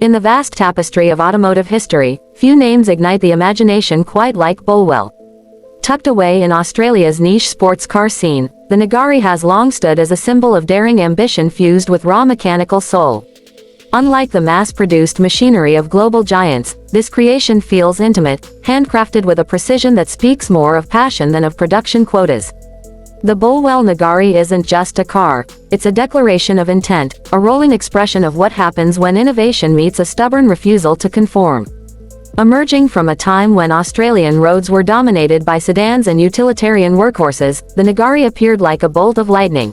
In the vast tapestry of automotive history, few names ignite the imagination quite like Bolwell. Tucked away in Australia's niche sports car scene, the Nagari has long stood as a symbol of daring ambition fused with raw mechanical soul. Unlike the mass-produced machinery of global giants, this creation feels intimate, handcrafted with a precision that speaks more of passion than of production quotas. The Bolwell Nagari isn't just a car, it's a declaration of intent, a rolling expression of what happens when innovation meets a stubborn refusal to conform. Emerging from a time when Australian roads were dominated by sedans and utilitarian workhorses, the Nagari appeared like a bolt of lightning.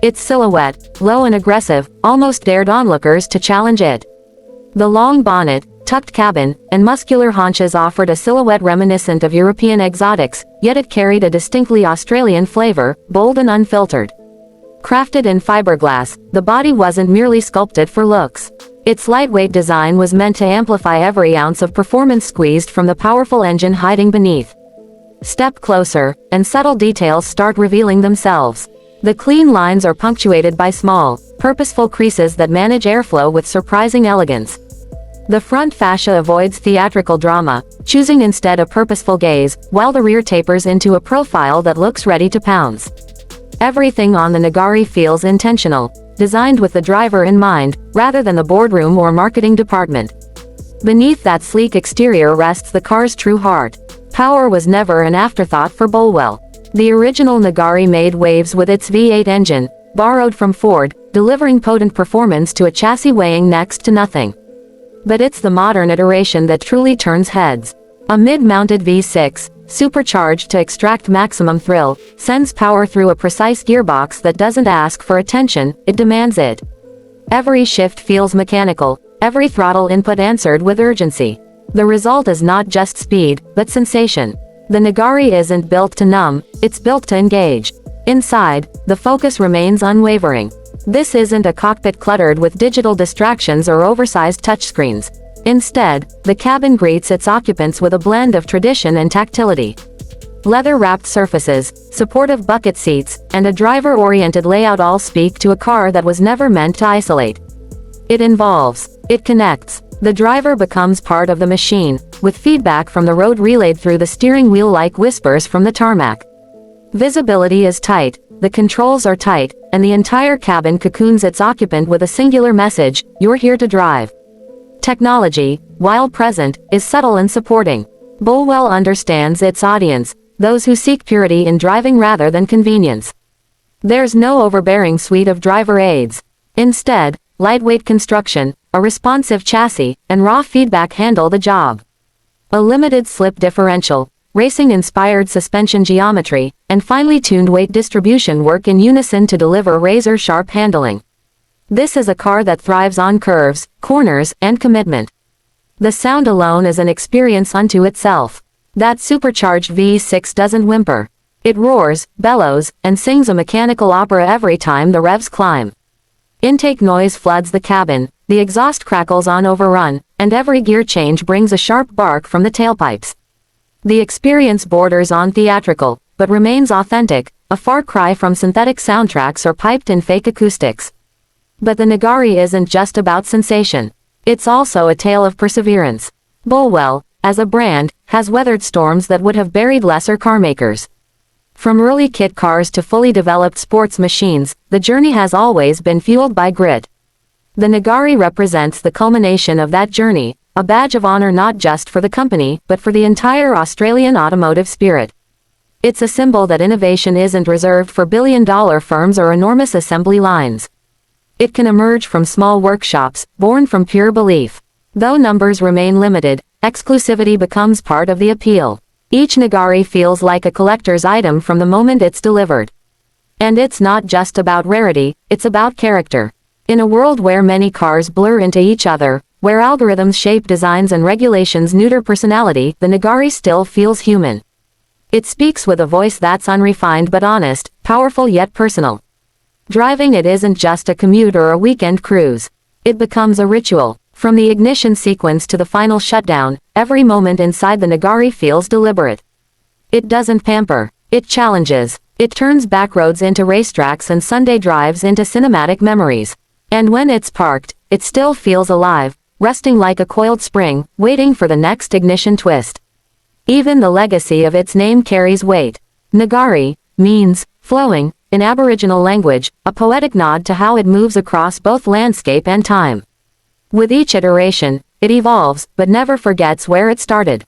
Its silhouette, low and aggressive, almost dared onlookers to challenge it. The long bonnet, tucked cabin, and muscular haunches offered a silhouette reminiscent of European exotics, yet it carried a distinctly Australian flavor, bold and unfiltered. Crafted in fiberglass, the body wasn't merely sculpted for looks. Its lightweight design was meant to amplify every ounce of performance squeezed from the powerful engine hiding beneath. Step closer, and subtle details start revealing themselves. The clean lines are punctuated by small, purposeful creases that manage airflow with surprising elegance. The front fascia avoids theatrical drama, choosing instead a purposeful gaze, while the rear tapers into a profile that looks ready to pounce. Everything on the Nagari feels intentional, designed with the driver in mind, rather than the boardroom or marketing department. Beneath that sleek exterior rests the car's true heart. Power was never an afterthought for Bolwell. The original Nagari made waves with its V8 engine, borrowed from Ford, delivering potent performance to a chassis weighing next to nothing. But it's the modern iteration that truly turns heads. A mid-mounted V6, supercharged to extract maximum thrill, sends power through a precise gearbox that doesn't ask for attention, it demands it. Every shift feels mechanical, every throttle input answered with urgency. The result is not just speed, but sensation. The Nagari isn't built to numb, it's built to engage. Inside, the focus remains unwavering. This isn't a cockpit cluttered with digital distractions or oversized touchscreens. Instead, the cabin greets its occupants with a blend of tradition and tactility. Leather-wrapped surfaces, supportive bucket seats, and a driver-oriented layout all speak to a car that was never meant to isolate. It involves, it connects. The driver becomes part of the machine, with feedback from the road relayed through the steering wheel like whispers from the tarmac. Visibility is tight, the controls are tight, and the entire cabin cocoons its occupant with a singular message: you're here to drive. Technology, while present, is subtle and supporting. Bolwell understands its audience, those who seek purity in driving rather than convenience. There's no overbearing suite of driver aids. Instead, lightweight construction, a responsive chassis, and raw feedback handle the job. A limited slip differential, racing-inspired suspension geometry, and finely tuned weight distribution work in unison to deliver razor-sharp handling. This is a car that thrives on curves, corners, and commitment. The sound alone is an experience unto itself. That supercharged V6 doesn't whimper. It roars, bellows, and sings a mechanical opera every time the revs climb. Intake noise floods the cabin, the exhaust crackles on overrun, and every gear change brings a sharp bark from the tailpipes. The experience borders on theatrical, but remains authentic, a far cry from synthetic soundtracks or piped-in fake acoustics. But the Nagari isn't just about sensation. It's also a tale of perseverance. Bolwell, as a brand, has weathered storms that would have buried lesser carmakers. From early kit cars to fully developed sports machines, the journey has always been fueled by grit. The Nagari represents the culmination of that journey, a badge of honor not just for the company, but for the entire Australian automotive spirit. It's a symbol that innovation isn't reserved for billion-dollar firms or enormous assembly lines. It can emerge from small workshops, born from pure belief. Though numbers remain limited, exclusivity becomes part of the appeal. Each Nagari feels like a collector's item from the moment it's delivered. And it's not just about rarity, it's about character. In a world where many cars blur into each other, where algorithms shape designs and regulations neuter personality, the Nagari still feels human. It speaks with a voice that's unrefined but honest, powerful yet personal. Driving it isn't just a commute or a weekend cruise. It becomes a ritual. From the ignition sequence to the final shutdown, every moment inside the Nagari feels deliberate. It doesn't pamper. It challenges. It turns backroads into racetracks and Sunday drives into cinematic memories. And when it's parked, it still feels alive, resting like a coiled spring, waiting for the next ignition twist. Even the legacy of its name carries weight. Nagari means flowing in Aboriginal language, a poetic nod to how it moves across both landscape and time. With each iteration, it evolves, but never forgets where it started.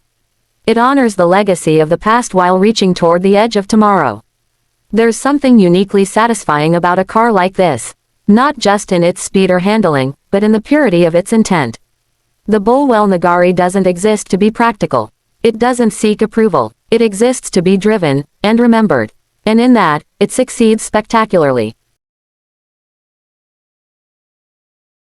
It honors the legacy of the past while reaching toward the edge of tomorrow. There's something uniquely satisfying about a car like this. Not just in its speed or handling, but in the purity of its intent. The Bolwell Nagari doesn't exist to be practical. It doesn't seek approval. It exists to be driven and remembered. And in that, it succeeds spectacularly.